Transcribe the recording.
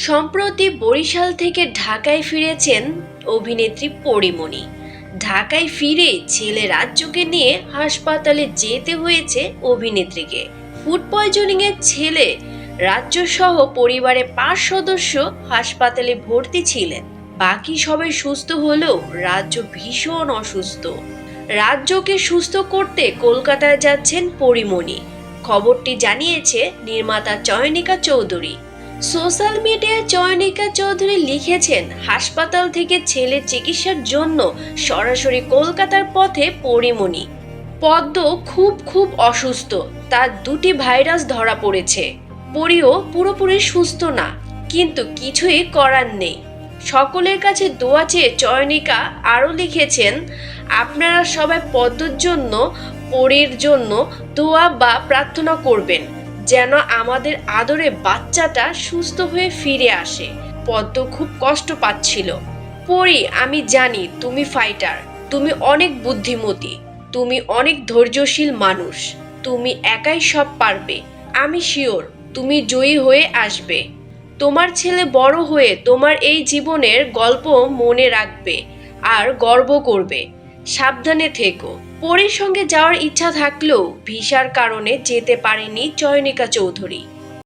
সম্প্রতি বরিশাল থেকে ঢাকায় ফিরেছেন অভিনেত্রী পরীমণি। ঢাকায় ফিরে ছেলে রাজ্যকে নিয়ে হাসপাতালে যেতে হয়েছে অভিনেত্রীকে। ফুড পয়জনিং এর ছেলে রাজ্য সহ পরিবারের 5 সদস্য হাসপাতালে ভর্তি ছিলেন। বাকি সবাই সুস্থ হলেও রাজ্য ভীষণ অসুস্থ। রাজ্যকে সুস্থ করতে কলকাতায় যাচ্ছেন পরীমণি। খবরটি জানিয়েছে নির্মাতা চয়নিকা চৌধুরী। সোশ্যাল মিডিয়ায় চয়নিকা চৌধুরী লিখেছেন, হাসপাতাল থেকে ছেলের চিকিৎসার জন্য সরাসরি কলকাতার পথে পরীমণি। পদ্ম খুব অসুস্থ, তার 2টি ভাইরাস ধরা পড়েছে। পরীও পুরোপুরি সুস্থ না, কিন্তু কিছুই করার নেই। সকলের কাছে দোয়া চেয়ে চয়নিকা আরও লিখেছেন, আপনারা সবাই পদ্মর জন্য, পরীর জন্য দোয়া বা প্রার্থনা করবেন যেন আমাদের আদরে বাচ্চাটা সুস্থ হয়ে ফিরে আসে। পদ্ম খুব কষ্ট পাচ্ছিল। পরী, আমি জানি তুমি ফাইটার, তুমি অনেক বুদ্ধিমতী, তুমি অনেক ধৈর্যশীল মানুষ, তুমি একাই সব পারবে। আমি শিওর তুমি জয়ী হয়ে আসবে। তোমার ছেলে বড় হয়ে তোমার এই জীবনের গল্প মনে রাখবে আর গর্ব করবে। সাবধানে থেকো। পরীর সঙ্গে যাওয়ার ইচ্ছা থাকলেও ভিসার কারণে যেতে পারেনি চয়নিকা চৌধুরী।